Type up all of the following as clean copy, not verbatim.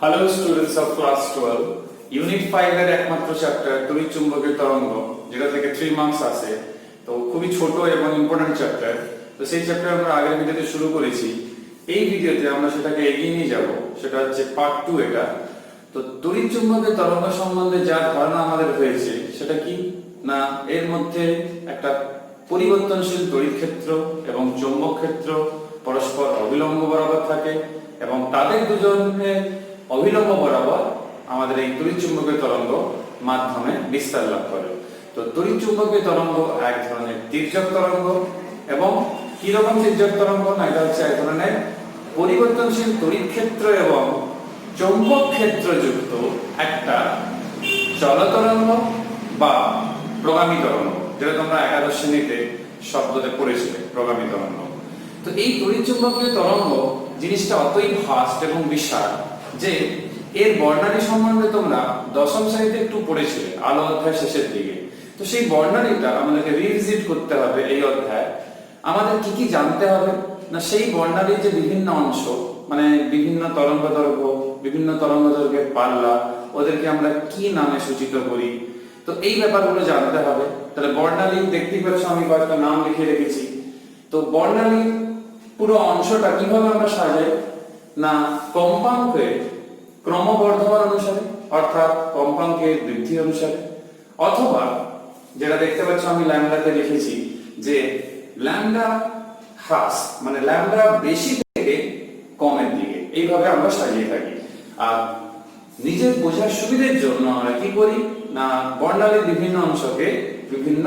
Hello students of class 12 unit 5 এর একমাত্র chapter তড়িৎ চুম্বকের তরঙ্গ, যেটা থেকে 3 মার্কস আসে। তো খুবই ছোট এবং ইম্পর্টেন্ট চ্যাপ্টার। তো সেই চ্যাপ্টার আমরা আগের ভিডিওতে শুরু করেছি। এই ভিডিওতে আমরা সেটাকে এগিয়ে নিয়ে যাব। সেটা হচ্ছে পার্ট 2 এটা। তো তড়িৎ চুম্বকের তরঙ্গ সম্বন্ধে যা ধারণা আমাদের হয়েছে সেটা কি না, এর মধ্যে একটা পরিবর্তনশীল তড়িৎ ক্ষেত্র এবং চৌম্বক ক্ষেত্র পরস্পর অবিলম্ব বরাবর থাকে এবং তাদের দুজনের অবিলম্ব বরাবর আমাদের এই তড়িৎ চুম্বকীয় তরঙ্গ মাধ্যমে বিস্তার লাভ করে। তো তড়িৎ চুম্বকীয় তরঙ্গ এক ধরনের তির্যক তরঙ্গ এবং কি রকম তির্যক তরঙ্গ না, এটা হচ্ছে এক ধরনের পরিবর্তনশীল তড়িৎ ক্ষেত্র এবং চৌম্বক ক্ষেত্র যুক্ত একটা চল তরঙ্গ বা প্রগামী তরঙ্গ, যেটা তোমরা একাদশ শ্রেণীতে শব্দতে পড়েছিলে, প্রগামী তরঙ্গ। তো এই তড়িৎ চুম্বকীয় তরঙ্গ জিনিসটা অতই ভাস্ট এবং বিশাল যে এর বর্ণালী সম্বন্ধে তোমরা দশম শ্রেণীতে একটু পড়েছিলে আলো অধ্যায় শেষের দিকে। তো সেই বর্ণালীটা আমাদেরকে রিভিজিট করতে হবে এই অধ্যায়। আমাদের কি কি জানতে হবে না, সেই বর্ণালীর যে বিভিন্ন অংশ, মানে বিভিন্ন তরঙ্গ দৈর্ঘ্য, বিভিন্ন তরঙ্গ দৈর্ঘ্যের পাল্লা, ওদেরকে আমরা কি নামে সূচিত করি, তো এই ব্যাপারগুলো জানতে হবে। তাহলে বর্ণালী দেখতেই পাচ্ছ আমি কয়েকটা নাম লিখে রেখেছি। তো বর্ণালীর পুরো অংশটা কিভাবে আমরা সাজাই না, কম্পাঙ্কের ক্রমবর্ধমান অনুসারে, অর্থাৎ কম্পাঙ্কের বৃদ্ধি অনুসারে, অথবা যেটা দেখতে পাচ্ছ আমি ল্যামডাতে লিখেছি যে ল্যামডা হ্রাস, মানে ল্যামডা বেশি থেকে কমের দিকে, এইভাবে আমরা সাজিয়ে থাকি। আর নিজের বোঝার সুবিধার জন্য আমরা কি করি না, বর্ণালীর বিভিন্ন অংশকে বিভিন্ন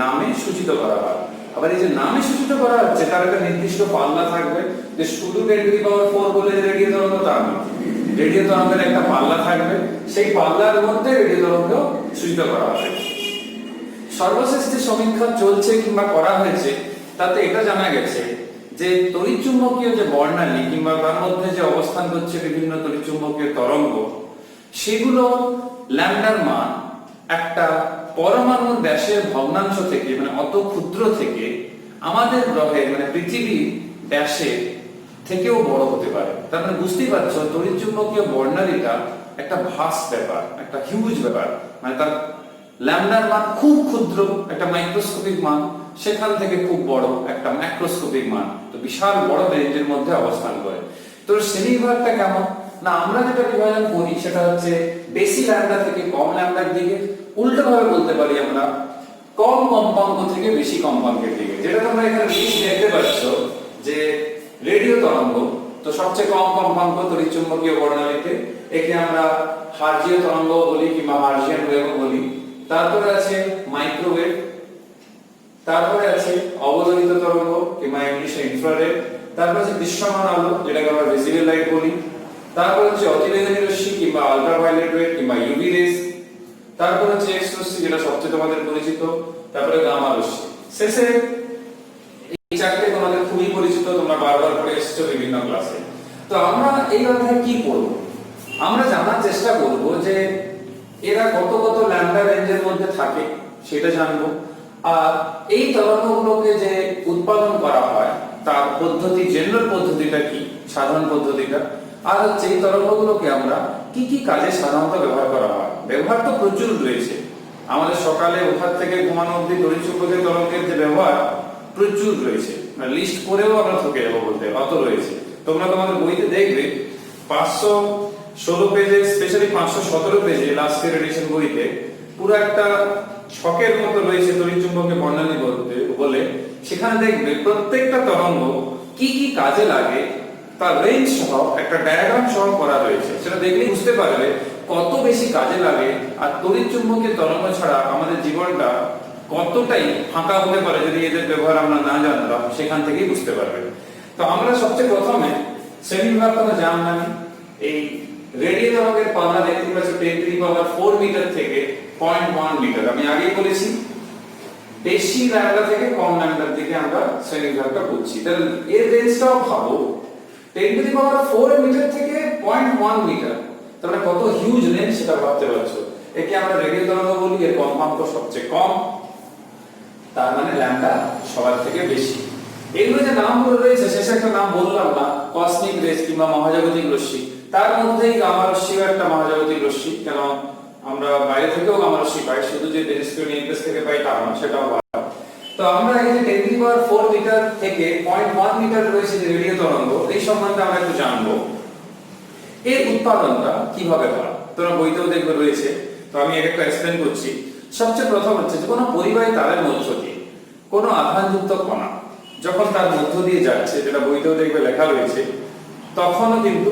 নামে সূচিত করা হয়। আবার এই যে নামে সূচিত করা হচ্ছে তার একটা নির্দিষ্ট পাল্লা থাকবে, যে শুধু 10⁴ বলে রেডিও তরঙ্গ তা নয়, রেডিও তরঙ্গের একটা পাল্লা থাকবে, সেই পাল্লার মধ্যে রেডিও তরঙ্গ সূচিত করা হবে। সর্বশেষ যে সমীক্ষা চলছে কিংবা করা হয়েছে তাতে এটা জানা গেছে যে তড়িৎ চুম্বকীয় যে বর্ণালী কিংবা তার মধ্যে যে অবস্থান করছে বিভিন্ন তড়িৎ চুম্বকীয় তরঙ্গ, সেগুলো ল্যামডার মান একটা পরমাণুর ব্যাসের ভগ্নাংশ থেকে, মানে অত ক্ষুদ্র থেকে আমাদের গ্রহের মানে পৃথিবীর ব্যাসের থেকেও বড় হতে পারে। তার মানে বুঝতেই পারছো তড়িৎ চুম্বকীয় বর্ণালীটা একটা ভাস্ট ব্যাপার, একটা হিউজ ব্যাপার। মানে তার ল্যামডার মান খুব ক্ষুদ্র একটা মাইক্রোস্কোপিক মান, সেখান থেকে খুব বড় একটা ম্যাক্রোস্কোপিক মান, তো বিশাল বড় রেঞ্জের মধ্যে অবস্থান করে। তো শ্রেণীবিভাগটা কেমন না, আমরা যেটা বিভাজন করি সেটা হচ্ছে বেশি ল্যামডা থেকে কম ল্যামডার দিকে, উল্টো ভাবে বলতে পারি আমরা কম কম্পাঙ্ক থেকে বেশি কম্পাঙ্কের দিকে। যেটা তোমরা এখানে লিস্ট দেখতে পাচ্ছ যে রেডিও তরঙ্গ, তো সবচেয়ে কম কম্পাঙ্ক তড়িৎ চুম্বকীয় বর্ণালীতে, একে আমরা হার্জিয় তরঙ্গ বলি কিংবা হার্জিয়ান ওয়েভ বলি। তারপরে আছে মাইক্রোওয়েভ, তারপরে আছে অবদলিত তরঙ্গ কিংবা ইংলিশে ইনফ্রারেড, তারপর আছে দৃশ্যমান আলো যেটাকে আমরা ভিজিবল লাইট বলি, তারপর হচ্ছে অতিবেগুনি রশ্মি কিংবা আল্ট্রাভায়োলেট রে কিংবা ইউভি রেস, তারপর হচ্ছে এক্স রশ্মি যেটা সবচেয়ে তোমাদের পরিচিত, তারপরে গামা রশ্মি। শেষে এই চারটে তোমাদের খুবই পরিচিত, তোমরা বারবার পড়ে এসেছো বিভিন্ন ক্লাসে। তো আমরা এই অধ্যায়ে কি পড়ব, আমরা জানার চেষ্টা করব যে এরা কত কত ল্যামডা রেঞ্জের মধ্যে থাকে সেটা জানবো, আর এই তরঙ্গগুলোকে যে উৎপাদন করা হয় তার পদ্ধতি, জেনারেল পদ্ধতিটা কি, সাধারণ পদ্ধতিটা, আর হচ্ছে এই তরঙ্গগুলোকে আমরা কি কি কাজে সাধারণত ব্যবহার করা হয়। ব্যবহার তো প্রচুর রয়েছে, আমাদের সকালে ওঠার থেকে ঘুমানো অবধি তড়িৎ চুম্বকীয় তরঙ্গের যে ব্যবহার প্রচুর রয়েছে, মানে লিস্ট করেও আমরা থকে যাবো বলতে, অত রয়েছে। তোমরা তোমাদের বইতে দেখবে 516 পেজে, স্পেশালি 517 পেজে লাস্ট ইয়ার এডিশন বইতে পুরো একটা ছকের মতো রয়েছে তড়িৎ চুম্বকীয় বর্ণালী বলে। সেখানে দেখবে প্রত্যেকটা তরঙ্গ কি কি কাজে লাগে তার রেঞ্জ সহ একটা ডায়াগ্রাম সহ করা রয়েছে। সেটা দেখলেই বুঝতে পারবে কত বেশি কাজে লাগে, আর তড়িৎ চুম্বকীয় তরঙ্গ ছাড়া আমাদের জীবনটা কতটাই ফাঁকা হতে পারে যদি এদের ব্যবহার আমরা না জানতাম, সেখান থেকেই বুঝতে পারবে। তো আমরা সবচেয়ে প্রথমে শ্রেণীবিভাগ কথা জানলাম। এই রেডিও তরঙ্গের পাল্লা দেখতে পাচ্ছ 10⁴ মিটার থেকে 0.1 মিটার। আমি আগেই বলেছি বেশি ল্যামডা থেকে কম ল্যামডার দিকে আমরা শ্রেণীবিভাগটা করছি। তাহলে এর রেঞ্জটাও ভাবো 10⁴ মিটার থেকে 0.1 মিটার, তাহলে কত হিউজ রেঞ্জ সেটা ভাবতে পারছো। একে আমরা রেডিও তরঙ্গ বলি, এর কম্পাঙ্ক সবচেয়ে কম, তার মানে ল্যামডা সবার থেকে বেশি। এগুলো যে নামগুলো রয়েছে, শেষে একটা নাম বললাম না, কসমিক রেজ কিংবা মহাজাগতিক রশ্মি, তার মধ্যেই গামা রশ্মিও একটা মহাজাগতিক রশ্মি, কেন আমরা বাইরে থেকেও গামা রশ্মি পাই, শুধু যে টেলিস্কোপ নিউক্লিয়াস থেকে পাই তা নয়, সেটাও পাই। তো আমরা এই যে 10⁴ মিটার থেকে 0.1 মিটার রয়েছে যে রেডিও তরঙ্গ, এই সম্বন্ধে আমরা একটু জানবো। এর উৎপাদনটা কিভাবে হয় তোমরা বইতেও দেখবে রয়েছে, তো আমি একটা এক্সপ্লেন করছি। সবচেয়ে প্রথম হচ্ছে যে কোনো পরিবাহী তারের মধ্য দিয়ে কোনো আধানযুক্ত কণা যখন তার মধ্য দিয়ে যাচ্ছে, যেটা বইতেও দেখবে লেখা রয়েছে, তখনও কিন্তু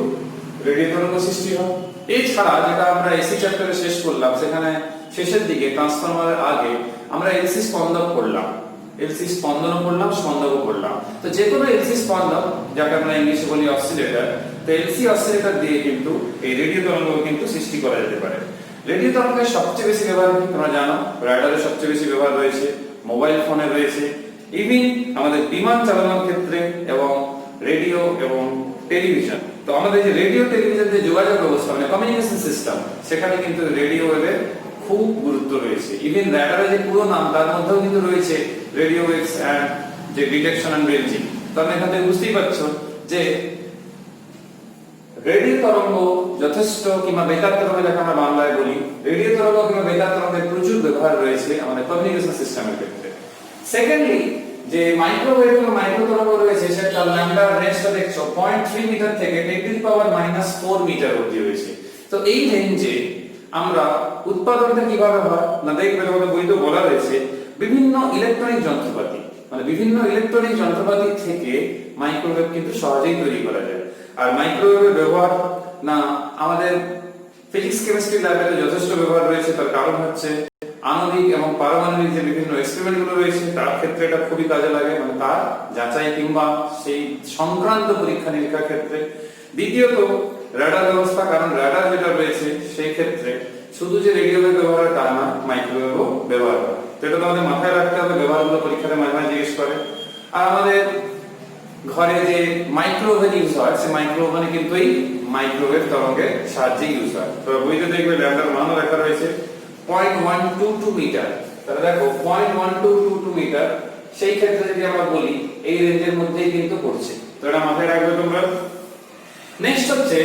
রেডিও তরঙ্গ সৃষ্টি হয়। এছাড়া যেটা আমরা এসি চ্যাপ্টারে শেষ করলাম, সেখানে শেষের দিকে ট্রান্সফরমারের আগে আমরা এলসি স্পন্দক করলাম, এলসি স্পন্দনও করলাম, স্পন্দকও করলাম। তো যে কোনো এলসি স্পন্দক, যাকে আমরা ইংলিশে বলি অসিলেটর, তো এলসি অসিলেটর দিয়ে কিন্তু এই রেডিও তরঙ্গ কিন্তু সৃষ্টি করা যেতে পারে। রেডিও তরঙ্গের সবচেয়ে বেশি ব্যবহার কি তোমরা জানো? রাডারের সবচেয়ে বেশি ব্যবহার রয়েছে, মোবাইল ফোনে রয়েছে, ইভিন আমাদের বিমান চালানোর ক্ষেত্রে, এবং রেডিও এবং টেলিভিশন। তো আমাদের যে রেডিও টেলিভিশন যে যোগাযোগ ব্যবস্থা মানে কমিউনিকেশন সিস্টেম, সেখানে কিন্তু রেডিও ওয়েভের খুব গুরুত্ব রয়েছে। ইভেন রাডারের যে পুরো নাম, তার মধ্যেও কিন্তু রয়েছে রেডিও ওয়েভস এন্ড যে ডিটেকশন এন্ড রেঞ্জিং। তো আমি এখান থেকে বুঝতেই পারছো যে রেডিও তরঙ্গ যথেষ্ট, কিংবা বেতার তরঙ্গ যাকে আমরা বাংলায় বলি, রেডিও তরঙ্গ কিংবা বেতার তরঙ্গের প্রচুর ব্যবহার রয়েছে আমাদের কমিউনিকেশন সিস্টেমের ক্ষেত্রে। সেকেন্ডলি, যে মাইক্রোওয়েভ এবং মাইক্রো তরঙ্গ রয়েছে, সেটা ল্যাম্বডা রেঞ্জটা দেখছো 0.3 মিটার থেকে 10⁻⁻⁴ মিটার অবধি রয়েছে। তো এই রেঞ্জে আমরা উৎপাদনটা কিভাবে হয় না, দেখবে তোমাদের বইতে বলা রয়েছে বিভিন্ন ইলেকট্রনিক যন্ত্রপাতি, মানে বিভিন্ন ইলেকট্রনিক যন্ত্রপাতি থেকে মাইক্রোওয়েভ কিন্তু সহজেই তৈরি করা যায়। আর মাইক্রোওয়েভের ব্যবহার না আমাদের ফিজিক্স কেমিস্ট্রি ল্যাবে যথেষ্ট ব্যবহার রয়েছে। তার কারণ হচ্ছে আণবিক এবং পারমাণবিক যে বিভিন্ন এক্সপেরিমেন্ট গুলো রয়েছে, তার ক্ষেত্রে এটা খুবই কাজে লাগে, মানে তার যাচাই কিংবা সেই সংক্রান্ত পরীক্ষা নিরীক্ষার ক্ষেত্রে। দ্বিতীয়ত রাডার ব্যবস্থা, কারণ রাডার যেটা রয়েছে সেই ক্ষেত্রে শুধু যে রেডিও ওয়েভ ব্যবহার তা না, মাইক্রোওয়েভও ব্যবহার হয়। তো এটা তোমাদের মাথায় রাখতে হবে, ব্যবহারগুলো পরীক্ষাতে মাঝে মাঝে জিজ্ঞেস করে। আর আমাদের ঘরে যে মাইক্রোওভেন ইউজ হয়, সেই মাইক্রোওভেনে কিন্তু এই মাইক্রোওয়েভ তরঙ্গের সাহায্যে ইউজ হয়। তো বইতে দেখবে ল্যাম্বডার মানও লেখা রয়েছে 0.122 মিটার। তাহলে দেখো 0.1222 মিটার, সেই ক্ষেত্রে যদি আমরা বলি এই রেঞ্জের মধ্যেই কিন্তু পড়ছে। তো এটা মাথায় রাখবে তোমরা। নেক্সট হচ্ছে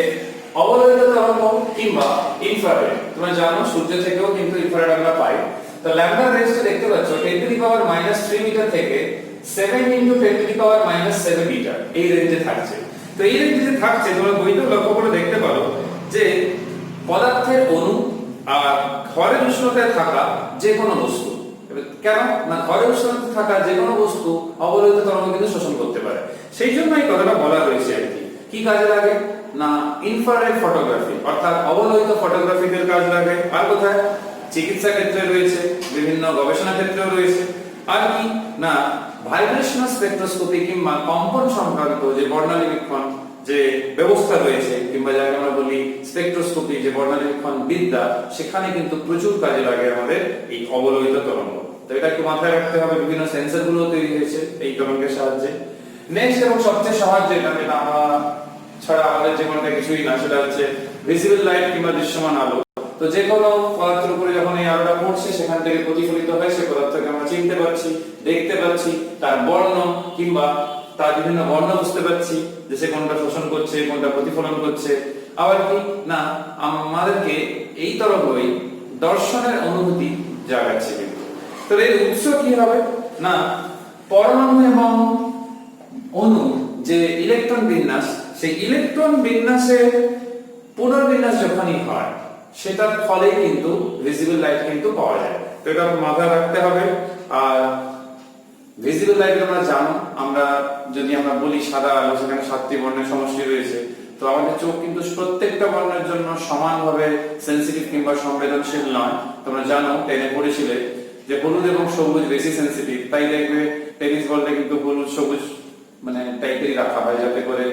অবলোহিত তরঙ্গ কিংবা ইনফ্রারেড। তোমরা জানো সূর্য থেকেও কিন্তু ইনফ্রারেড আমরা পাই। তো ল্যাম্বডার রেঞ্জটা দেখতে পাচ্ছ 10⁻³ মিটার থেকে 7 × 10⁻⁷ মিটার এই রেঞ্জে থাকছে। তো এই রেঞ্জে থাকছে, তোমরা বইতেও লক্ষ্য করে দেখতে পারো যে পদার্থের অণু আর ঘরের উষ্ণতায় থাকা যে কোনো বস্তু, কেন না ঘরের উষ্ণতায় থাকা যে কোনো বস্তু অবলোহিত তরঙ্গ কিন্তু শোষণ করতে পারে। সেই জন্য এই কথাটা বলা রয়েছে আর কি। কি কাজে লাগে না ইনফ্রারেড ফটোগ্রাফি, অর্থাৎ অবলোহিত ফটোগ্রাফিদের কাজ লাগে। আর কোথায়? চিকিৎসা ক্ষেত্রে রয়েছে, বিভিন্ন গবেষণা ক্ষেত্রেও রয়েছে। আর কি না ভাইব্রেশনাল স্পেকট্রোস্কোপি কিংবা কম্পন সংক্রান্ত যে বর্ণালিবীক্ষণ যে ব্যবস্থা রয়েছে, কিংবা যাকে আমরা বলি স্পেকট্রোস্কোপি যে বর্ণালিবীক্ষণ বিদ্যা, সেখানে কিন্তু প্রচুর কাজে লাগে আমাদের এই অবলোহিত তরঙ্গ। তো এটা একটু মাথায় রাখতে হবে, বিভিন্ন সেন্সর গুলো তৈরি হয়েছে এই তরঙ্গের সাহায্যে। নেক্সট এবং সবচেয়ে সহজ যেটা আমরা ছাড়া আমাদের জীবনটা কিছুই না, সেটা হচ্ছে ভিজিবল লাইট কিংবা দৃশ্যমান আলো। তো যে কোনো পদার্থের উপরে যখন এই আলোটা পড়ছে, সেখান থেকে প্রতিফলিত হয়, সেই পদার্থকে আমরা চিনতে পারছি, দেখতে পাচ্ছি, তার বর্ণ কিংবা তার বিভিন্ন বর্ণ বুঝতে পারছি, যে সে কোনটা শোষণ করছে, কোনটা প্রতিফলন করছে। আবার কি না আমাদেরকে এই তরঙ্গই দর্শনের অনুভূতি জাগাচ্ছে কিন্তু। তো এর উৎস কি হবে না পরমাণু এবং অণু যে ইলেকট্রন বিন্যাস, সেই ইলেকট্রন বিন্যাসের পুনর্বিন্যাস যখনই হয়, সেটার ফলে কিন্তু ভিজিবল লাইট কিন্তু পাওয়া যায়। তো এটা মাথায় রাখতে হবে। আর ভিজিবল লাইট তোমরা জানো, আমরা যদি আমরা বলি সাদা আলো, সেখানে 7টি বর্ণের সমষ্টি রয়েছে। তো আমাদের চোখ কিন্তু প্রত্যেকটা বর্ণের জন্য সমানভাবে সেনসিটিভ কিংবা সংবেদনশীল নয়। তোমরা জানো, টেনে পড়েছিলে যে হলুদ এবং সবুজ বেশি সেনসিটিভ। তাই দেখবে টেনিস বলটা কিন্তু হলুদ সবুজ মানে টাইপেরই রাখা হয়, যাতে করে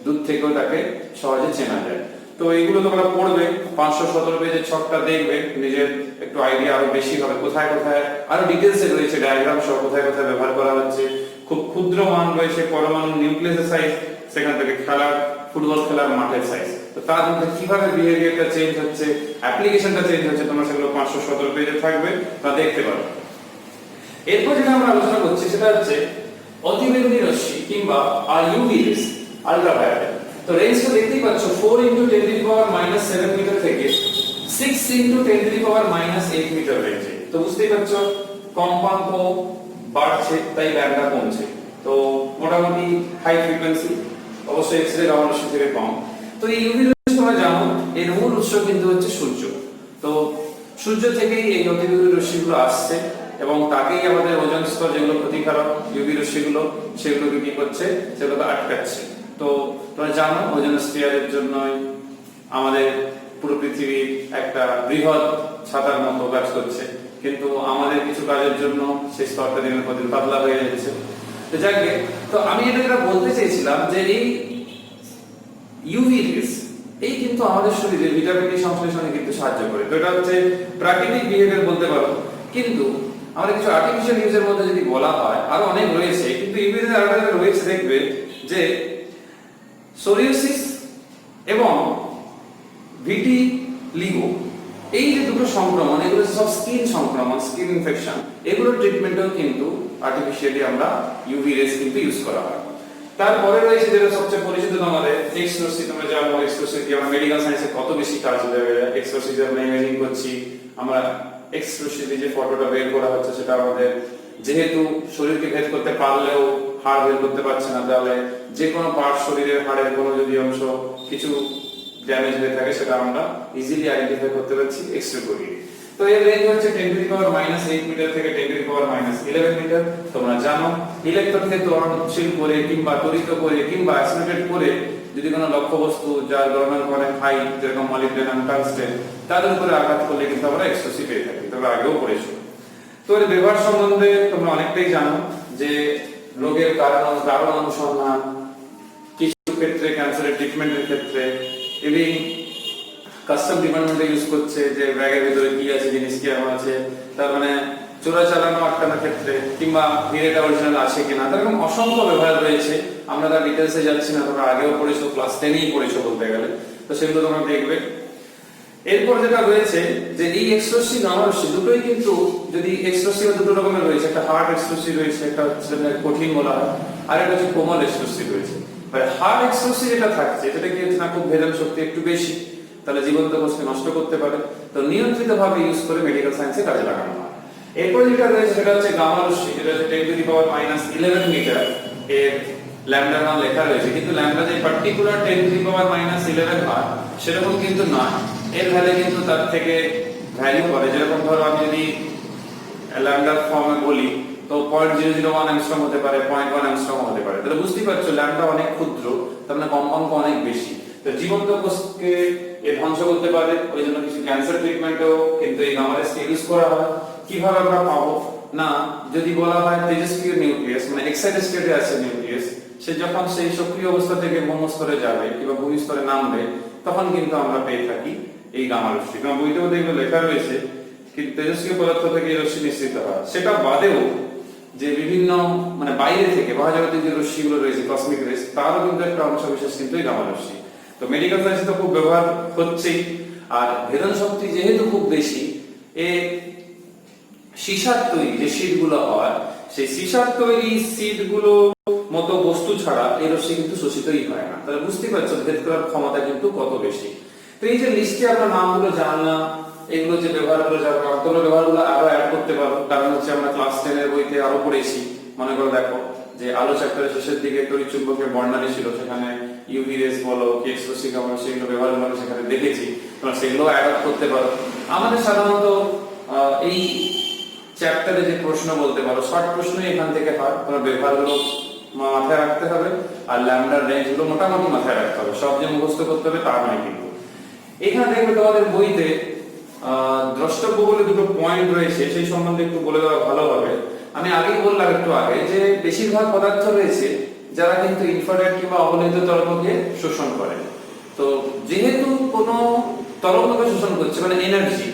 দূর থেকেও তাকে সহজে চেনা যায়। তো এইগুলো তোমরা পড়বে, 517 পেজের ছকটা দেখবে, নিজের একটু আইডিয়া আরো বেশি হবে কোথায় কোথায় আরো ডিটেইলসে রয়েছে, ডায়াগ্রাম সহ কোথায় কোথায় ব্যবহার করা হচ্ছে। খুব ক্ষুদ্র মান রয়েছে পরমাণু নিউক্লিয়াসের সাইজ, সেখান থেকে খেলার ফুটবল খেলার মাঠের সাইজ। তো তার মধ্যে কিভাবে বিহেভিয়ারটা চেঞ্জ হচ্ছে, অ্যাপ্লিকেশনটা চেঞ্জ হচ্ছে, তোমরা সেগুলো 517 পেজে থাকবে, তা দেখতে পারো। এরপর যেটা আমরা আলোচনা করছি সেটা হচ্ছে অতিবেগুনি রশ্মি কিংবা ইউভি রেস, আলট্রাভায়োলেট। তো রেঞ্জটা দেখতেই পাচ্ছ 4 × 10⁻⁻7 মিটার থেকে 6 × 10⁻⁻8 মিটার রেঞ্জে। তো বুঝতেই পারছো কম্পাঙ্ক বাড়ছে তাই ল্যাম্ডা কমছে। তো মোটামুটি হাই ফ্রিকোয়েন্সি, অবশ্যই এক্স রে গামা রশ্মি থেকে কম। তো এই ইউভি রশ্মি তোমরা জানো এর মূল উৎস কিন্তু হচ্ছে সূর্য। তো সূর্য থেকেই এই অতিবেগুনি রশ্মিগুলো আসছে এবং তাকেই আমাদের ওজোন স্তর যেগুলো ক্ষতিকারক ইউভি রশ্মিগুলো সেগুলোকে কি করছে, সেগুলোকে আটকাচ্ছে। তো তোমরা জানো ওজোন স্ফিয়ারের জন্য আমাদের পুরো পৃথিবী একটা বৃহৎ ছাতার মতো কাজ করছে, কিন্তু আমাদের কিছু কাজের জন্য সেই স্তরটা দিনের পর দিন পাতলা হয়ে যাচ্ছে। তো যাকে তো আমি এটা বলতে চেয়েছিলাম যে এই ইউভি রেস এই কিন্তু আমাদের শরীরে ভিটামিন ডি সংশ্লেষণে কিন্তু সাহায্য করে। তো এটা হচ্ছে প্রাকৃতিক বিহেভিয়ার বলতে পারো, কিন্তু আমাদের কিছু আর্টিফিশিয়াল ইউজের মধ্যে যদি বলা হয় আরো অনেক রয়েছে, কিন্তু ইউভি রেস আরো রয়েছে। দেখবে যে সোরিয়াসিস এবং ভিটিলিগো এই যে দুটো সংক্রমণ, এগুলো সব স্কিন সংক্রমণ, স্কিন ইনফেকশন, এগুলোর ট্রিটমেন্টেও কিন্তু আর্টিফিশিয়ালি আমরা ইউভি রেস কিন্তু ইউজ করা হয়। তারপরে রয়েছে যেটা সবচেয়ে পরিচিত আমাদের এক্স রশ্মি। তোমরা জানো এক্স রশ্মি দিয়ে আমরা মেডিকেল সায়েন্সে কত বেশি কাজ দেবে। এক্স রশ্মি দিয়ে আমরা ইমেজিং করছি, আমরা এক্স রশ্মি দিয়ে যে ফটোটা বের করা হচ্ছে সেটা আমাদের যেহেতু শরীরকে ভেদ করতে পারলেও হাড় বের করতে পারছে না, তাহলে যে কোনো পার্ট শরীরের হাড়ের কোনো যদি অংশ কিছু ড্যামেজ হয়ে থাকে সেটা আমরা ইজিলি আইডেন্টিফাই করতে পারছি এক্স-রে করিয়ে। তো এর রেঞ্জ হচ্ছে 10⁻⁻8 মিটার থেকে 10⁻11 মিটার। তোমরা জানো ইলেকট্রনকে ত্বরণশীল করে কিংবা ত্বরিত করে কিংবা অ্যাক্সিলারেট করে যদি কোনো লক্ষ্যবস্তু যার গঠন করে হাই, যেরকম মলিবডেনাম, টাংস্টেন, তাদের উপরে আঘাত করলে কিন্তু আমরা এক্স-রশ্মি পেয়ে থাকি। তোমরা আগেও পড়েছো। তো এর ব্যবহার সম্বন্ধে তোমরা অনেকটাই জানো যে রোগের কারণ অনুসন্ধান, কিছু ক্ষেত্রে ক্যান্সারের ট্রিটমেন্টের ক্ষেত্রে, এবং কাস্টম ডিপার্টমেন্টে ইউজ করছে যে ব্যাগের ভিতরে কি আছে, জিনিস কি আছে, তার মানে চোরা চালানো আটকানোর ক্ষেত্রে, কিংবা হিরেটা অরিজিনাল আছে কিনা, এরকম অসংখ্য ব্যবহার রয়েছে। আমরা তার ডিটেলসে যাচ্ছি না, তোমরা আগেও পড়েছো, ক্লাস 10-এই পড়েছো বলতে গেলে। তো সেগুলো তোমরা দেখবে। এরপর যেটা রয়েছে যে এই এক্স-রশ্মি গামা রশ্মি দুটোই কিন্তু, যদি এক্স-রশ্মি দুটো রকমের রয়েছে, একটা হার্ড এক্স-রশ্মি রয়েছে, একটা হচ্ছে কঠিন বলা হয়, আর একটা হচ্ছে কোমল এক্স-রশ্মি রয়েছে। হার্ড এক্স-রশ্মি যেটা থাকছে সেটা কি হচ্ছে না, খুব ভেদন শক্তি একটু বেশি, তাহলে জীবন্ত কোষকে নষ্ট করতে পারে। তো নিয়ন্ত্রিত ভাবে ইউজ করে মেডিকেল সায়েন্সে কাজে লাগানো হয়। এরপর যেটা রয়েছে সেটা হচ্ছে গামা রশ্মি, যেটা হচ্ছে 10⁻11 মিটার। এর ল্যাম্ডা মান লেখা রয়েছে, কিন্তু ল্যাম্ডা যে পার্টিকুলার 10⁻11 হয় সেরকম কিন্তু নয়। এর ভ্যালু কিন্তু তার থেকে ভ্যারি করে। যেরকম ধরো আমি যদি ল্যাম্ডার ফর্মে বলি তো 0.001 অ্যাংস্ট্রম হতে পারে, 0.1 অ্যাংস্ট্রম হতে পারে। তাহলে বুঝতেই পারছো ল্যাম্ডা অনেক ক্ষুদ্র, তার মানে কম্পাঙ্ক অনেক বেশি। তো জীবন্ত কোষকে এ ধ্বংস করতে পারে। ওই জন্য কিছু ক্যান্সার ট্রিটমেন্টেও কিন্তু এই গামা রেসকে ইউজ করা হয়। কিভাবে আমরা পাবো না, যদি বলা হয় তেজস্ক্রিয় নিউক্লিয়াস, মানে এক্সাইটেড স্টেটে আছে নিউক্লিয়াস, সে যখন সেই সক্রিয় অবস্থা থেকে ভূমস্তরে যাবে কিংবা ভূমিস্তরে নামবে, তখন কিন্তু আমরা পেয়ে থাকি এই গামা রশ্মি। কারণ বইতেও দেখবে লেখা রয়েছে কিন্তু তেজস্ক্রিয় পদার্থ থেকে এই রশ্মি নিঃসৃত হয়। সেটা বাদেও যে বিভিন্ন মানে বাইরে থেকে মহাজাগতিক যে রশ্মিগুলো রয়েছে, কসমিক রেস, তারও কিন্তু একটা অংশ বিশেষ কিন্তু এই গামা রশ্মি। তো মেডিকেল সায়েন্সে তো খুব ব্যবহার হচ্ছেই। আর ভেদন শক্তি যেহেতু খুব বেশি, এ সীসার তৈরি যে শীটগুলো হয়, সেই সীসার তৈরি শীটগুলো মতো বস্তু ছাড়া এই রশ্মি কিন্তু শোষিতই হয় না। তাহলে বুঝতেই পারছো ভেদ করার ক্ষমতা কিন্তু কত বেশি। তো এই যে লিস্টে আমরা নামগুলো জানলাম, এগুলো যে ব্যবহারগুলো জানলাম, অতগুলো ব্যবহারগুলো আরো অ্যাড করতে পারো। কারণ হচ্ছে আমরা ক্লাস 10-এর বইতে আরো পড়েছি। মনে করো দেখো যে আলো চ্যাপ্টারের শেষের দিকে তড়িৎচুম্বকের বর্ণালী ছিল, সেখানে ইউভি রেস বলো, এক্স-রশ্মি গামা রশ্মি, সেগুলো ব্যবহারগুলো আমি সেখানে দেখেছি। তোমরা সেগুলো অ্যাড আপ করতে পারো। আমাদের সাধারণত এই চ্যাপ্টারে যে প্রশ্ন বলতে পারো, শর্ট প্রশ্নই এখান থেকে হয়। তোমার ব্যবহারগুলো মাথায় রাখতে হবে, আর ল্যামডার রেঞ্জগুলো মোটামুটি মাথায় রাখতে হবে। সব যে মুখস্থ করতে হবে তা নয় কিন্তু। এখানে দেখবে তোমাদের বইতে দ্রষ্টব্য বলে দুটো পয়েন্ট রয়েছে, সেই সম্বন্ধে একটু বলে দেওয়া ভালো হবে। আমি আগেই বললাম একটু আগে যে বেশিরভাগ পদার্থ রয়েছে যারা কিন্তু ইনফ্রারেড কিংবা অবলোহিত তরঙ্গকে শোষণ করে। তো যেহেতু কোনো তরঙ্গকে শোষণ করছে, মানে এনার্জি,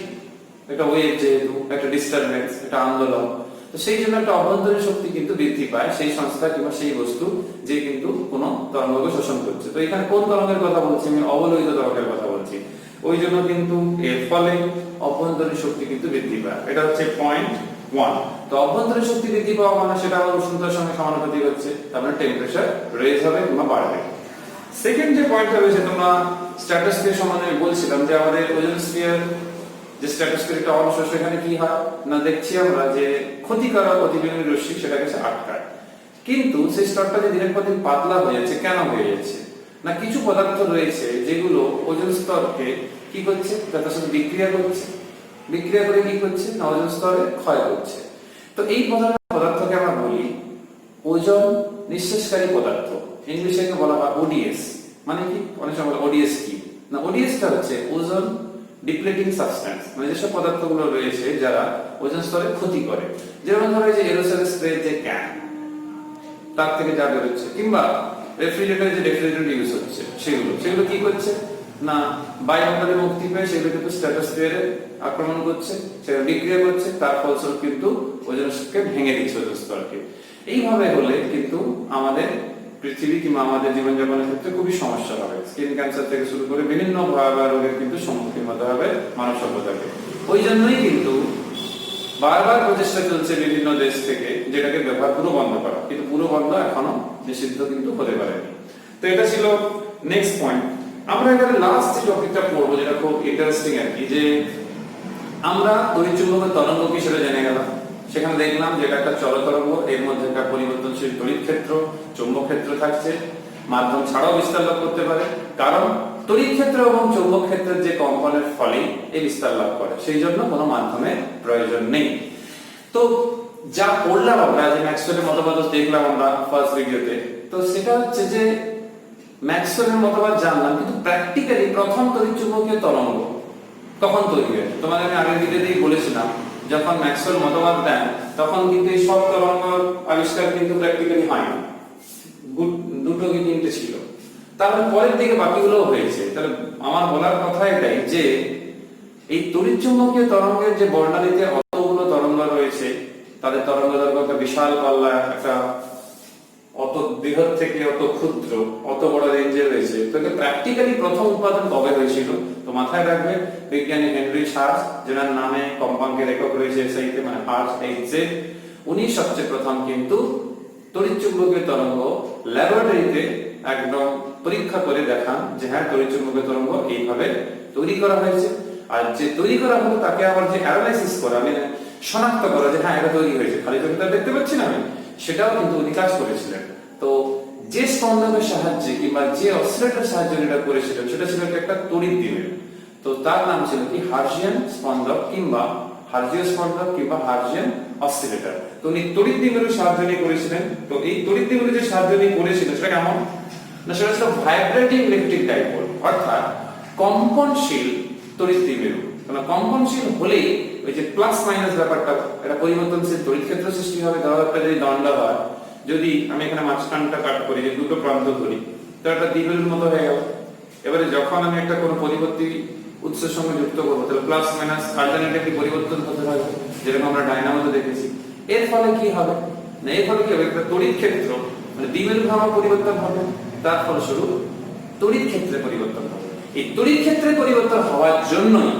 একটা ওয়েভ, যেহেতু একটা ডিস্টারবেন্স, একটা আন্দোলন, তো সেই জন্য একটা অভ্যন্তরীণ শক্তি কিন্তু বৃদ্ধি পায় সেই সংস্থা কিংবা সেই বস্তু যে কিন্তু কোনো তরঙ্গকে শোষণ করছে। তো এখানে কোন তরঙ্গের কথা বলছি আমি? অবলোহিত তরঙ্গের কথা বলছি। ওই জন্য কিন্তু এর ফলে অভ্যন্তরীণ শক্তি কিন্তু বৃদ্ধি পায়। এটা হচ্ছে পয়েন্ট 1। তো অভ্যন্তরীণ শক্তি বৃদ্ধি পাওয়া মানে সেটা আমার উষ্ণতার সঙ্গে সমানুপাতিক হচ্ছে, তার মানে টেম্পারেচার রেজ হবে কিংবা বাড়বে। সেকেন্ড যে পয়েন্টটা রয়েছে, তোমরা স্ট্র্যাটোস্ফিয়ার সম্বন্ধে আমি বলছিলাম যে আমাদের ওজোন স্ফিয়ার যে স্ট্র্যাটোস্ফিয়ার একটা অংশ, সেখানে কি হয় না, দেখছি আমরা যে ক্ষতিকারক অতিবেগুনি রশ্মি সেটাকে আটকায়। কিন্তু সেই স্তরটা যে দিনের পর দিন পাতলা হয়ে যাচ্ছে, কেন হয়ে যাচ্ছে না, কিছু পদার্থ রয়েছে যেগুলো ওজোন স্তরকে কি করছে, তার সাথে বিক্রিয়া করছে, বিক্রিয়া করে কি করছে না ওজোন স্তরে ক্ষয় করছে। তো এই পদার্থকে আমরা বলি ওজোন নিঃশেষকারী পদার্থ, ইংলিশে বলা হয় ওডিএস। মানে কি, অনেক সময় বলে ওডিএস কি না, ওডিএসটা হচ্ছে ওজোন ডিপ্লেটিং সাবস্ট্যান্স, মানে যেসব পদার্থগুলো রয়েছে যারা ওজোন স্তরে ক্ষতি করে। যেমন ধরো যে এরোসল স্প্রে যে ক্যান, তার থেকে যা বেরোচ্ছে, কিংবা রেফ্রিজারেটর যে রেফ্রিজারেন্ট ইউজ হচ্ছে সেগুলো কি করছে না, বায়ুমণ্ডলে মুক্তি পেয়ে সেগুলো কিন্তু স্ট্র্যাটোস্ফিয়ারে আক্রমণ করছে, সেগুলো বিক্রিয়া করছে, তার ফলস্বরূপ কিন্তু ওজোন স্তরকে ভেঙে দিচ্ছে, ওজোন স্তরকে। এইভাবে হলে কিন্তু আমাদের পৃথিবী কিংবা আমাদের জীবনযাপনের ক্ষেত্রে খুবই সমস্যা হবে। স্কিন ক্যান্সার থেকে শুরু করে বিভিন্ন ভয়াবহ রোগের কিন্তু সম্মুখীন হতে হবে মানব সভ্যতাকে। ওই জন্যই কিন্তু বারবার প্রচেষ্টা চলছে বিভিন্ন দেশ থেকে যেটাকে ব্যবহার পুরো বন্ধ করা, কিন্তু পুরো বন্ধ এখনো নিষিদ্ধ কিন্তু হতে পারেনি। তো এটা ছিল নেক্সট পয়েন্ট। আমরা এখানে লাস্ট যে টপিকটা পড়বো, যেটা খুব ইন্টারেস্টিং আর কি, যে আমরা তড়িৎচুম্বকের তরঙ্গ কি সেটা জেনে গেলাম। সেখানে দেখলাম যে এটা একটা চলতরঙ্গ, এর মধ্যে একটা পরিবর্তনশীল তড়িৎ ক্ষেত্র, চৌম্বক ক্ষেত্র থাকছে, মাধ্যম ছাড়াও বিস্তার লাভ করতে পারে, কারণ তড়িৎ ক্ষেত্র এবং চৌম্বক ক্ষেত্রের যে কম্পনের ফলে এই বিস্তার লাভ করে, সেই জন্য কোনো মাধ্যমের প্রয়োজন নেই। তো যা পড়লাম আমরা, যে ম্যাক্সওয়েলের মতবাদ দেখলাম আমরা ফার্স্ট ভিডিওতে, তো সেটা হচ্ছে যে ম্যাক্সওয়েলের মতবাদ জানলাম, কিন্তু প্র্যাকটিক্যালি প্রথম তড়িৎচুম্বকীয় তরঙ্গ কখন তৈরি হয় তোমাদের আমি আগের ভিডিওতেই বলেছিলাম, যখন ম্যাক্সওয়েল মতবাদ দেন তখন কিন্তু এই সব তরঙ্গ আবিষ্কার কিন্তু প্র্যাকটিক্যালি হয়নি, দুটো কি তিনটে ছিল, তারপরে পরের দিকে বাকিগুলো হয়েছে। তাহলে আমার বলার কথা এটাই যে এই তড়িৎচুম্বকীয় তরঙ্গের যে বর্ণালীতে অতগুলো তরঙ্গ রয়েছে, তাদের তরঙ্গ দৈর্ঘ্য একটা বিশাল পাল্লা, একটা অত বৃহৎ থেকে অত ক্ষুদ্র, অত বড় রেঞ্জে রয়েছে। তো প্র্যাকটিক্যালি প্রথম উৎপাদন কবে হয়েছিল? তো মাথায় রাখবে, বিজ্ঞানী হেনরি শার্জ, যার নামে কম্পাঙ্কের একক রয়েছে এসআইতে, মানে H উনি সবচেয়ে প্রথম কিন্তু তড়িৎচুম্বকীয় তরঙ্গ ল্যাবরেটরিতে একদম পরীক্ষা করে দেখান যে হ্যাঁ, তড়িৎচুম্বকীয় তরঙ্গ এইভাবে তৈরি করা হয়েছে। আর যে তৈরি করা হলো তাকে আবার যে অ্যানালাইসিস করা, মানে শনাক্ত করা যে হ্যাঁ এটা তৈরি হয়েছে, খালি চোখে তো দেখতে পাচ্ছি না আমি, সেটাও কিন্তু উনি কাজ করেছিলেন। তো যে স্পন্দনের সাহায্যে কিংবা যে অসিলেটরের সাহায্যে এটা করেছিলেন সেটা ছিল একটা তড়িৎ দ্বিমেরু। তো তার নাম ছিল কি হার্জিয়ান স্পন্দক কিংবা হার্জিয় স্পন্দক কিংবা হার্জিয়ান অসিলেটর। তো উনি তড়িৎ দ্বিমেরুর সাহায্য নিয়ে করেছিলেন। তো এই তড়িৎ দ্বিমেরু যে সাহায্য নিয়ে করেছিলেন সেটা কেমন না, সেটা ছিল ভাইব্রেটিং ইলেকট্রিক ডাইপোল, অর্থাৎ কম্পনশীল তড়িৎ দ্বিমেরু। কারণ কম্পনশীল হলেই ওই যে প্লাস মাইনাস ব্যাপারটা, এটা পরিবর্তনশীল তড়িৎ ক্ষেত্র সৃষ্টি হবে। ধরো একটা যদি দণ্ড হয়, যদি আমি এখানে মাঝখানটা কাট করি, যে দুটো প্রান্ত ধরি, তো একটা দ্বিমেরুর মতো হয়ে গেল। এবারে যখন আমি একটা কোনো পরিবর্তী উৎসের সঙ্গে যুক্ত করবো, তাহলে প্লাস মাইনাস অল্টারনেটিভলি পরিবর্তন হতে হবে, যেরকম আমরা ডায়নামোতে দেখেছি। এর ফলে কি হবে না, এর ফলে কি হবে, একটা তড়িৎ ক্ষেত্র মানে দ্বিমেরু ভ্রামক পরিবর্তন হবে, তার ফলস্বরূপ তড়িৎ ক্ষেত্রে পরিবর্তন হবে। এই তড়িৎ ক্ষেত্রে পরিবর্তন হওয়ার জন্যই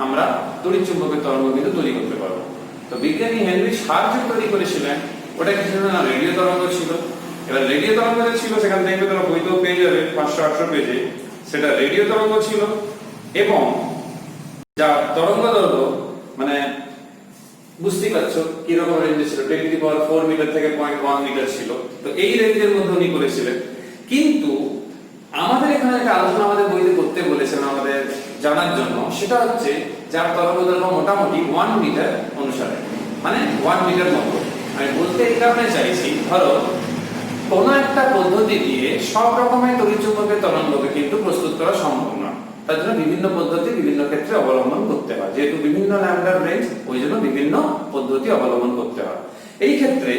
আমরা তড়িৎ চুম্বকের তরঙ্গ কিন্তু তৈরি করতে পারবো। তো বিজ্ঞানী হেনরি শার্জ তৈরি করেছিলেন, ওটা কি ছিল না, রেডিও তরঙ্গ ছিল। এবার রেডিও তরঙ্গ যে ছিল, সেখান থেকে তোমরা বইতেও পেয়ে যাবে 500-800 পেজে, সেটা রেডিও তরঙ্গ ছিল। এবং যা তরঙ্গ দৈর্ঘ্য, মানে বুঝতেই পারছো কিরকম রেঞ্জে ছিল, 10⁴ মিটার থেকে 0.1 মিটার ছিল। তো এই রেঞ্জের মধ্যে উনি করেছিলেন। কিন্তু আমাদের এখানে একটা আলোচনা আমাদের বইতে করতে বলেছেন আমাদের জানার জন্য, সেটা হচ্ছে যার তরঙ্গ দৈর্ঘ্য মোটামুটি 1 মিটার অনুসারে, মানে 1 মিটার মতো। আমি বলতে এই কারণে চাইছি, ধরো কোনো একটা পদ্ধতি দিয়ে সব রকমের তড়িৎচুম্বকের তরঙ্গকে কিন্তু প্রস্তুত করা সম্ভব না। তার জন্য বিভিন্ন পদ্ধতি বিভিন্ন ক্ষেত্রে অবলম্বন করতে হয়, যেহেতু বিভিন্ন ল্যাম্ডার রেঞ্জ, ওই জন্য বিভিন্ন পদ্ধতি অবলম্বন করতে হয়। এই ক্ষেত্রে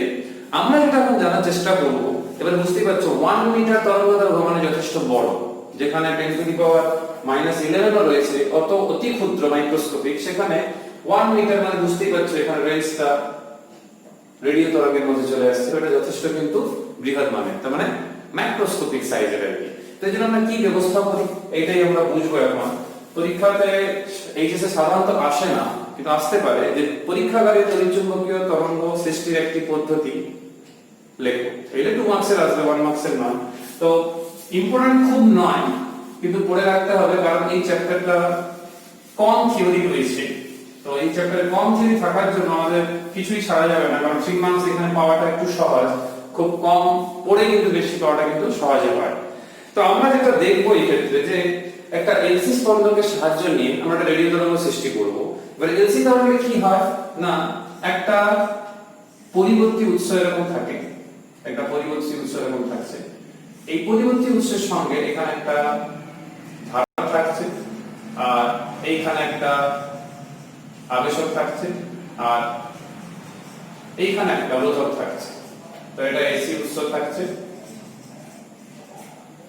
আমরা যেটা এখন জানার চেষ্টা করব, এবার বুঝতেই পারছো 1 মিটার তরঙ্গ দৈর্ঘ্য মানে যথেষ্ট বড়, যেখানে 10⁻⁻11 রয়েছে, অত অতি ক্ষুদ্র মাইক্রোস্কোপিক, সেখানে 1 মিটার মানে বুঝতেই পারছো এখানে রেঞ্জটা রেডিও তরঙ্গের মধ্যে চলে আসছে, এটা যথেষ্ট কিন্তু বৃহৎ মানের, তার মানে ম্যাক্রোস্কোপিক সাইজের আর কি। তো এই জন্য আমরা কি ব্যবস্থা করি এইটাই আমরা বুঝবো এখন। পরীক্ষাতে এইচএসএ সাধারণত আসে না, কিন্তু আসতে পারে যে পরীক্ষাগারে তড়িৎচুম্বকীয় তরঙ্গ সৃষ্টির একটি পদ্ধতি লেখো। এটা 2 মার্কসের আসবে, 1 মার্কসের নয়। তো ইম্পর্টেন্ট খুব নয়, কিন্তু পড়ে রাখতে হবে, কারণ এই চ্যাপ্টারটা কম থিওরি রয়েছে। তো এই চ্যাপ্টারে কম থিওরি থাকার জন্য আমাদের কিছুই ছাড়া যাবে না, কারণ 3 মার্কস এখানে পাওয়াটা একটু সহজ, খুব কম পড়ে কিন্তু বেশি পাওয়াটা কিন্তু সহজে হয়। তো আমরা যেটা দেখবো এই ক্ষেত্রে যে একটা এলসি স্পন্দকের সাহায্য নিয়ে আমরা একটা রেডিও তরঙ্গ সৃষ্টি করব। এবার এলসি তরঙ্গে কি হয় না, একটা পরিবর্তী উৎস এরকম থাকে, একটা পরিবর্তী উৎস এরকম থাকছে, এই পরিবর্তী উৎসের সঙ্গে এখানে একটা ধারা থাকছে, আর এইখানে একটা আবেশক থাকছে, আর এইখানে একটা রোধক থাকছে। তো এটা এসি উৎস থাকছে,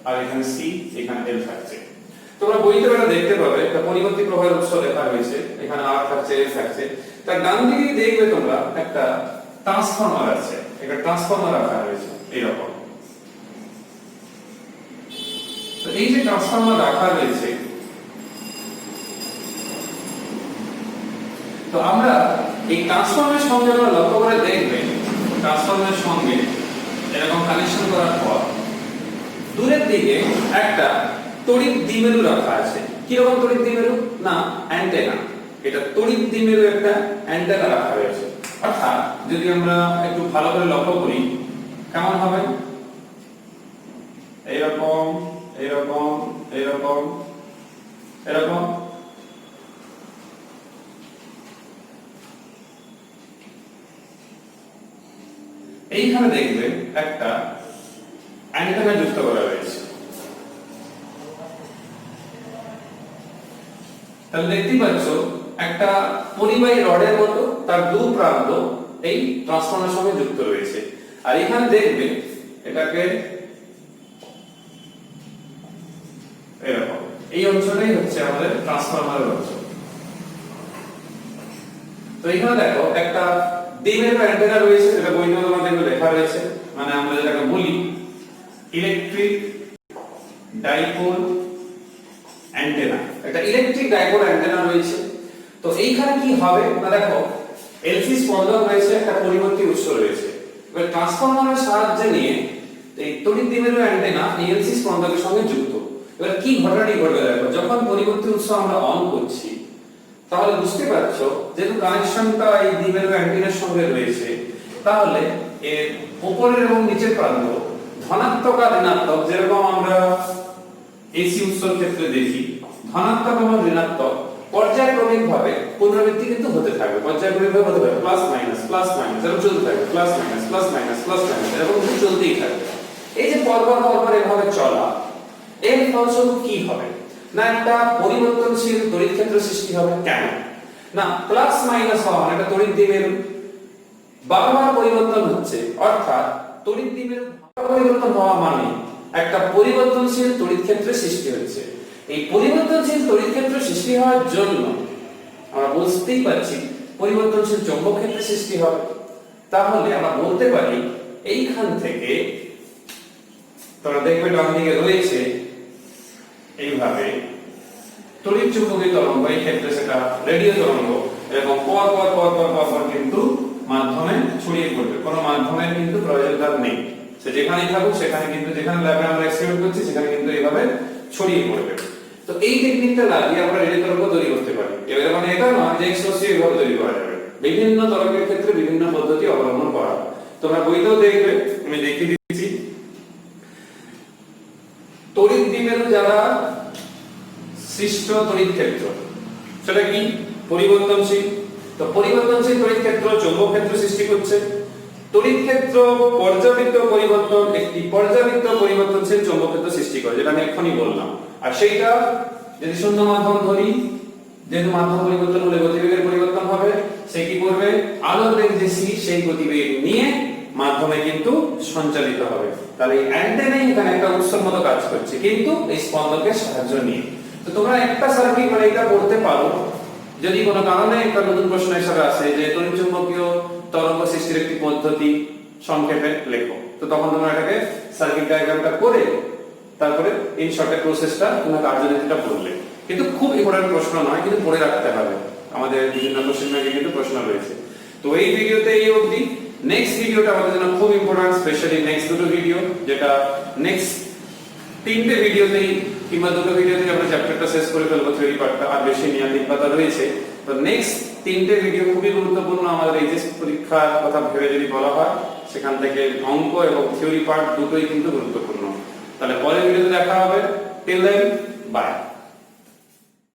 আর এখানে সি, এখানে এল থাকছে। তোমরা বইতে এটা দেখতে পাবে, একটা পরিবর্তী প্রবাহের উৎস লেখা হয়েছে, এখানে আর থাকছে, এল থাকছে। তার ডান দিকে দেখবে তোমরা একটা ট্রান্সফরমার আছে, একটা ট্রান্সফরমার রাখা হয়েছে এইরকম। তো এই যে ট্রান্সফরমার রাখা রয়েছে, তো আমরা এই ট্রান্সফরমারের সঙ্গে আমরা লক্ষ্য করে দেখবে, ট্রান্সফরমারের সঙ্গে এরকম কানেকশন করার পর দূরের দিকে একটা তড়িৎ দ্বিমেরু রাখা আছে। কি রকম তড়িৎ দ্বিমেরু? না, অ্যান্টেনা। এটা তড়িৎ দ্বিমেরু একটা অ্যান্টেনা রাখা হয়েছে। অর্থাৎ যদি আমরা একটু ভালো করে লক্ষ্য করি, কেমন হবে? এইরকম, এরকম, এরকম, এরকম। এইখানে দেখবে একটা অ্যান্টেনা যুক্ত করা হয়েছে। তাহলে দেখতে পাচ্ছ একটা পরিবাহী রডের মতো তার দু প্রান্ত এই ট্রান্সফরমারের সঙ্গে যুক্ত রয়েছে। আর এখানে দেখবে এটাকে এরকম, এই অঞ্চলটাই হচ্ছে আমাদের ট্রান্সফরমারের অঞ্চল। তো এখানে দেখো একটা দ্বিমেরু অ্যান্টেনা রয়েছে, যেটা বইতে তোমাদের লেখা রয়েছে, মানে আমরা যেটাকে বলি ইলেকট্রিক ডাইপোল অ্যান্টেনা। একটা ইলেকট্রিক ডাইপোল অ্যান্টেনা রয়েছে। তো এইখানে কি হবে না, দেখো এলসি স্পন্দন রয়েছে, একটা পরিবর্তী উৎস রয়েছে। এবার ট্রান্সফরমারের সাহায্যে নিয়ে এই তড়িৎ দ্বিমেরু অ্যান্টেনা এলসি স্পন্দনের সঙ্গে যুক্ত। এবার কি ঘটনাটি ঘটবে দেখো, যখন পরিবর্তী উৎস আমরা অন করছি, তাহলে বুঝতে পারছো যেহেতু কানেকশনটা এই দ্বিমেরু অ্যান্টেনার সঙ্গে রয়েছে, তাহলে এর উপরের এবং নিচের প্রান্ত ধনাত্মক আর ঋণাত্মক, যেরকম আমরা এসি উৎসের ক্ষেত্রে দেখি, ধনাত্মক এবং ঋণাত্মক পর্যায়ক্রমিকভাবে পুনরাবৃত্তি কিন্তু হতে থাকবে, পর্যায়ক্রমিকভাবে হতে থাকবে, প্লাস মাইনাস এরকম চলতে থাকবে, প্লাস মাইনাস এরকম কিন্তু চলতেই থাকবে। এই যে পরপর এভাবে চলা, এর ফলস্বরূপ কি হবে না, একটা পরিবর্তনশীল তড়িৎ ক্ষেত্র সৃষ্টি হবে। কেন না, প্লাস মাইনাস হওয়া মানে একটা তড়িৎ দ্বিমেরু বারবার পরিবর্তন হচ্ছে, অর্থাৎ তড়িৎ দ্বিমেরু পরিবর্তন হওয়া মানে একটা পরিবর্তনশীল তড়িৎ ক্ষেত্রের সৃষ্টি হচ্ছে। এই পরিবর্তনশীল তড়িৎ ক্ষেত্র সৃষ্টি হওয়ার জন্য আমরা বুঝতেই পারছি পরিবর্তনশীল চৌম্বক ক্ষেত্রের সৃষ্টি হবে। তাহলে আমরা বলতে পারি এইখান থেকে তোমরা দেখবে ডান দিকে রয়েছে এইভাবে তড়িৎ চুম্বকীয় তরঙ্গ, এই ক্ষেত্রে সেটা রেডিও তরঙ্গ, এবং পর পর কিন্তু মাধ্যমে ছড়িয়ে পড়বে। কোনো মাধ্যমের কিন্তু প্রয়োজনতা নেই, সে যেখানেই থাকুক সেখানে কিন্তু, যেখানে ল্যাবে আমরা এক্সপেরিমেন্ট করছি সেখানে কিন্তু এইভাবে ছড়িয়ে পড়বে। তো এই টেকনিকটা লাগিয়ে আমরা রেডিও তরঙ্গ তৈরি করতে পারি। এবারে মানে এটা নয় যে এক্সপ্লোসিভ এইভাবে তৈরি করা যাবে, বিভিন্ন তরঙ্গের ক্ষেত্রে বিভিন্ন পদ্ধতি অবলম্বন করা। তোমরা বইতেও দেখবে, আমি দেখিয়ে দিচ্ছি, তড়িৎ দ্বিমেরু যারা সৃষ্ট তড়িৎ ক্ষেত্র সেটা কি পরিবর্তনশীল। তো পরিবর্তনশীল তড়িৎ ক্ষেত্র চৌম্বক ক্ষেত্র সৃষ্টি করছে। তড়িৎ ক্ষেত্র পর্যাবৃত্ত পরিবর্তন একটি পর্যাবৃত্ত পরিবর্তনশীল চৌম্বক ক্ষেত্র সৃষ্টি করে, যেটা আমি এখনই বললাম। আর সেইটা যদি শূন্য মাধ্যম ধরি, যেহেতু মাধ্যম পরিবর্তন হলে গতিবেগের পরিবর্তন হবে, সে কি করবে, আলোর বেগ যে সি সেই গতিবেগ নিয়ে মাধ্যমে কিন্তু সঞ্চালিত হবে। তাহলে এই অ্যান্টেনাই এখানে একটা উৎসের মতো কাজ করছে, কিন্তু এই স্পন্দকের সাহায্য নিয়ে। তো তোমরা একটা সার্কিট মানে এটা পড়তে পারো, যদি কোনো কারণে একটা নতুন প্রশ্ন হিসেবে আসে যে তড়িৎ চুম্বকীয় তরঙ্গ সৃষ্টির একটি পদ্ধতি সংক্ষেপে লেখো, তো তখন তোমরা এটাকে সার্কিট ডায়াগ্রামটা করে তারপরে ইন শর্টের প্রসেসটা তোমরা কার্যনীতিটা পড়লে। কিন্তু খুব ইম্পর্টেন্ট প্রশ্ন নয়, কিন্তু পড়ে রাখতে হবে, আমাদের বিভিন্ন কোশ্চেন ব্যাংকে কিন্তু প্রশ্ন রয়েছে। তো এই ভিডিওতে এই অবধি। নেক্সট ভিডিওটা আমাদের জন্য খুব ইম্পর্টেন্ট, স্পেশালি নেক্সট দুটো ভিডিও, যেটা নেক্সট তিনটে ভিডিওতেই কিংবা দুটো ভিডিওতেই আমরা চ্যাপ্টারটা শেষ করে ফেলবো, থিওরি পার্টটা, আর বেশি নিয়ালিক পাতা রয়েছে। তো নেক্সট তিনটে ভিডিও খুবই গুরুত্বপূর্ণ আমাদের এইচএস পরীক্ষার কথা ভেবে যদি বলা হয়, সেখান থেকে অঙ্ক এবং থিওরি পার্ট দুটোই কিন্তু গুরুত্বপূর্ণ। তাহলে পরের ভিডিওতে দেখা হবে। Till then, by.